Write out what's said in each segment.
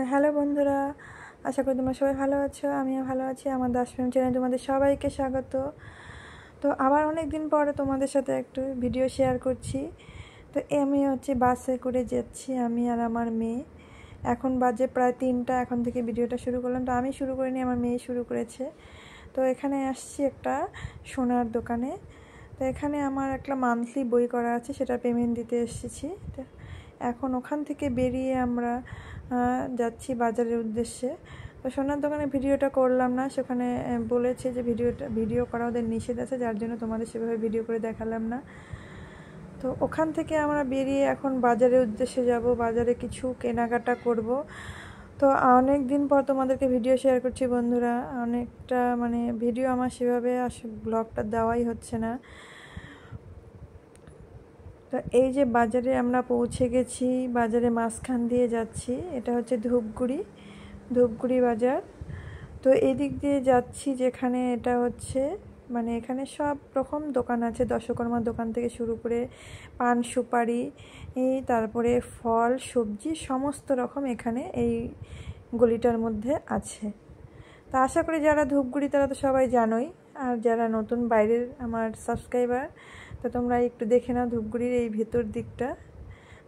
Hello বন্ধুরা, আশা করি তোমরা সবাই ভালো আছো। আমিও ভালো আছি। আমার দাস প্রেম চ্যানেলে তোমাদের সবাইকে স্বাগত। তো আবার অনেক দিন পরে তোমাদের সাথে একটু ভিডিও শেয়ার করছি। তো আমি বাসে করে যাচ্ছি, আমি আর আমার মেয়ে। এখন বাজে প্রায় 3টা, এখন থেকে ভিডিওটা শুরু করলাম। তো আমি শুরু করিনি, আমার মেয়ে শুরু করেছে। তো এখানে আসছি একটা সোনার দোকানে। তো এখানে আমার একটা মান্থলি বই করা আছে, সেটা পেমেন্ট দিতে এসেছি। তো এখন ওখান থেকে বেরিয়ে আমরা যাচ্ছি বাজারের উদ্দেশ্যে। তো সোনার দোকানে ভিডিওটা করলাম না, সেখানে বলেছে যে ভিডিও করা ওদের নিষেধ আছে, যার জন্য তোমাদের সেভাবে ভিডিও করে দেখালাম না। তো ওখান থেকে আমরা বেরিয়ে এখন বাজারের উদ্দেশ্যে যাব, বাজারে কিছু কেনাকাটা করব। তো অনেক দিন পর তোমাদেরকে ভিডিও শেয়ার করছি বন্ধুরা। অনেকটা ভিডিও আমার সেভাবে ব্লগটা দেওয়াই হচ্ছে না। তো এই যে বাজারে আমরা পৌঁছে গেছি, বাজারে মাঝখান দিয়ে যাচ্ছি। এটা হচ্ছে ধূপগুড়ি বাজার। তো এই দিক দিয়ে যাচ্ছি, যেখানে এটা হচ্ছে এখানে সব রকম দোকান আছে, দশকর্মার দোকান থেকে শুরু করে পান সুপারি, তারপরে ফল সবজি সমস্ত রকম এখানে এই গলিটার মধ্যে আছে। তা আশা করি যারা ধূপগুড়ি তারা তো সবাই জানোই, আর যারা নতুন বাইরের আমার সাবস্ক্রাইবার, তো তোমরা একটু দেখে নাও ধূপগুড়ির এই ভেতর দিকটা,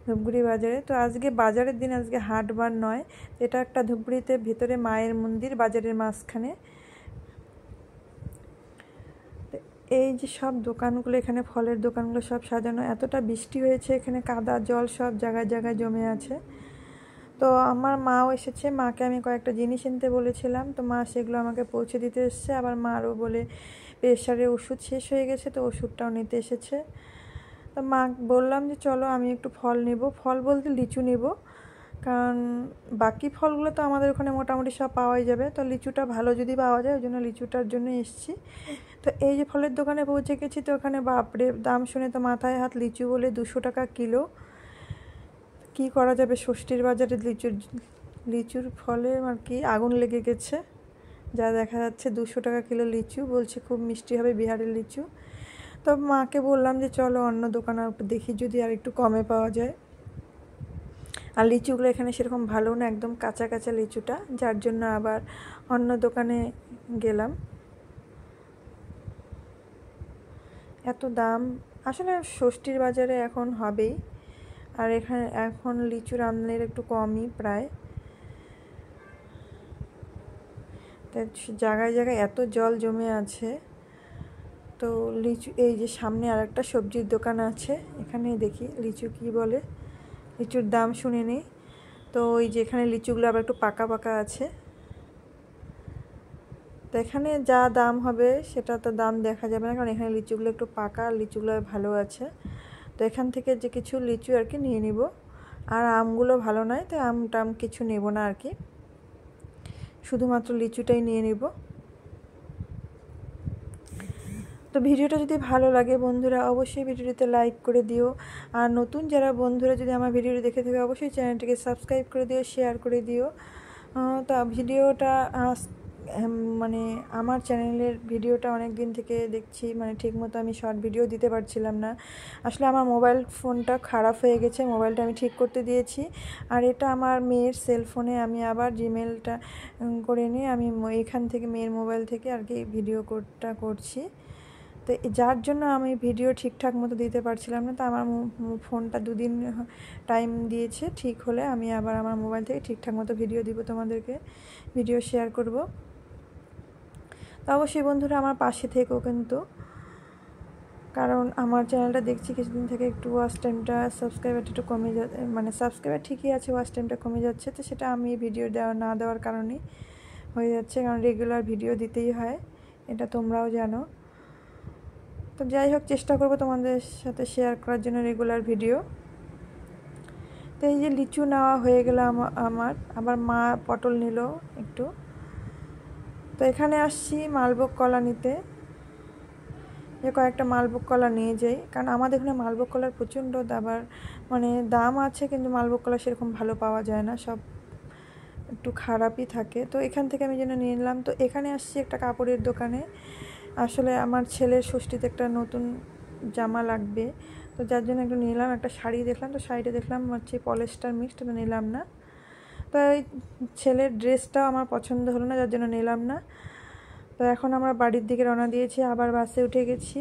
ধূপগুড়ি বাজারে। তো আজকে বাজারের দিন, আজকে হাটবার নয়। এটা একটা ধূপগুড়িতে ভেতরে মায়ের মন্দির, বাজারের মাঝখানে। এই যে সব দোকানগুলো, এখানে ফলের দোকানগুলো সব সাজানো। এতটা বৃষ্টি হয়েছে, এখানে কাদা জল সব জায়গায় জায়গায় জমে আছে। তো আমার মাও এসেছে, মাকে আমি কয়েকটা জিনিস আনতে বলেছিলাম, তো মা সেগুলো আমাকে পৌঁছে দিতে এসেছে। আবার মারও বলে প্রেশারের ওষুধ শেষ হয়ে গেছে, তো ওষুধটাও নিতে এসেছে। তো মা বললাম যে চলো আমি একটু ফল নেব, ফল বলতে লিচু নেব, কারণ বাকি ফলগুলো তো আমাদের ওখানে মোটামুটি সব পাওয়াই যাবে। তো লিচুটা ভালো যদি পাওয়া যায়, ওই জন্য লিচুটার জন্য এসেছি। তো এই যে ফলের দোকানে পৌঁছে গেছি, তো ওখানে বাপরে দাম শুনে তো মাথায় হাত। লিচু বলে 200 টাকা কিলো। কি করা যাবে, ষষ্ঠীর বাজারে লিচুর ফলে আর কি আগুন লেগে গেছে। যা দেখা যাচ্ছে 200 টাকা কিলো লিচু, বলছে খুব মিষ্টি হবে, বিহারের লিচু। তো মাকে বললাম যে চলো অন্য দোকানে একটু দেখি যদি আর একটু কমে পাওয়া যায়। আর লিচুগুলো এখানে সেরকম ভালো না, একদম কাঁচা কাঁচা লিচুটা, যার জন্য আবার অন্য দোকানে গেলাম। এত দাম আসলে ষষ্ঠীর বাজারে এখন হবেই, আর এখানে এখন লিচুর আমদানির একটু কমই প্রায়। তাই জায়গায় জায়গায় এত জল জমে আছে। তো লিচু, এই যে সামনে আর একটা সবজির দোকান আছে, এখানে দেখি লিচু কি বলে, লিচুর দাম শুনে নিই। তো ওই যে এখানে লিচুগুলো আবার একটু পাকা পাকা আছে। তো এখানে যা দাম হবে সেটা তো দাম দেখা যাবে না, কারণ এখানে লিচুগুলো একটু পাকা, আর লিচুগুলো ভালো আছে। তো এখান থেকে যে কিছু লিচু আর কি নিয়ে নিব। আর আমগুলো ভালো নয়, তো টাম কিছু নেব না আর কি, শুধুমাত্র লিচুটাই নিয়ে নিব। তো ভিডিওটা যদি ভালো লাগে বন্ধুরা, অবশ্যই ভিডিওটিতে লাইক করে দিও। আর নতুন যারা বন্ধুরা যদি আমার ভিডিওটি দেখে থাকে, অবশ্যই চ্যানেলটিকে সাবস্ক্রাইব করে দিও, শেয়ার করে দিও। তা ভিডিওটা আমার চ্যানেলের ভিডিওটা অনেক দিন থেকে দেখছি, ঠিকমতো আমি শর্ট ভিডিও দিতে পারছিলাম না। আসলে আমার মোবাইল ফোনটা খারাপ হয়ে গেছে, মোবাইলটা আমি ঠিক করতে দিয়েছি। আর এটা আমার মেয়ের সেলফোনে আমি আবার জিমেলটা করে নিয়ে আমি এখান থেকে মেয়ের মোবাইল থেকে আর কি ভিডিওটা করছি। তো যার জন্য আমি ভিডিও ঠিকঠাক মতো দিতে পারছিলাম না। তো আমার ফোনটা 2 দিন টাইম দিয়েছে, ঠিক হলে আমি আবার আমার মোবাইল থেকে ঠিকঠাক মতো ভিডিও দিব, তোমাদেরকে ভিডিও শেয়ার করব। তো অবশ্যই বন্ধুরা আমার পাশে থেকেও কিন্তু, কারণ আমার চ্যানেলটা দেখছি কিছুদিন থেকে একটু ওয়াচ টাইমটা, সাবস্ক্রাইবারটা একটু কমে যাচ্ছে। সাবস্ক্রাইবার ঠিকই আছে, ওয়াচ টাইমটা কমে যাচ্ছে। তো সেটা আমি ভিডিও না দেওয়ার কারণেই হয়ে যাচ্ছে, কারণ রেগুলার ভিডিও দিতেই হয়, এটা তোমরাও জানো। তো যাই হোক, চেষ্টা করব তোমাদের সাথে শেয়ার করার জন্য রেগুলার ভিডিও। তো এই যে লিচু নেওয়া হয়ে গেল আমার, আবার মা পটল নিল একটু। তো এখানে আসছি মালভোগ কলা নিতে, যে কয়েকটা মালভোগ কলা নিয়ে যাই, কারণ আমাদের এখানে মালভোগ কলার প্রচণ্ড আবার দাম আছে, কিন্তু মালভোগ কলা সেরকম ভালো পাওয়া যায় না, সব একটু খারাপই থাকে। তো এখান থেকে আমি যেন নিয়ে নিলাম। তো এখানে আসছি একটা কাপড়ের দোকানে। আসলে আমার ছেলের ষষ্ঠীতে একটা নতুন জামা লাগবে, তো যার জন্য একটু নিলাম। একটা শাড়ি দেখলাম, তো শাড়িটা দেখলাম হচ্ছে পলিস্টার মিক্সড, তো নিলাম না। তো এই ছেলের ড্রেসটাও আমার পছন্দ হলো না, যার জন্য নিলাম না। তো এখন আমরা বাড়ির দিকে রওনা দিয়েছি, আবার বাসে উঠে গেছি।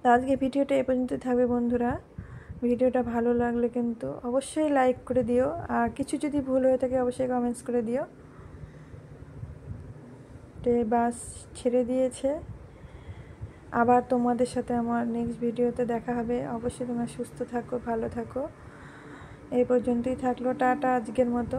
তো আজকে ভিডিওটা এ পর্যন্ত থাকবে বন্ধুরা। ভিডিওটা ভালো লাগলে কিন্তু অবশ্যই লাইক করে দিও, আর কিছু যদি ভুল হয়ে থাকে অবশ্যই কমেন্টস করে দিও। তো বাস ছেড়ে দিয়েছে, আবার তোমাদের সাথে আমার নেক্সট ভিডিওতে দেখা হবে। অবশ্যই তোমরা সুস্থ থাকো, ভালো থাকো। এই পর্যন্তই থাকলো, টাটা আজকের মতো।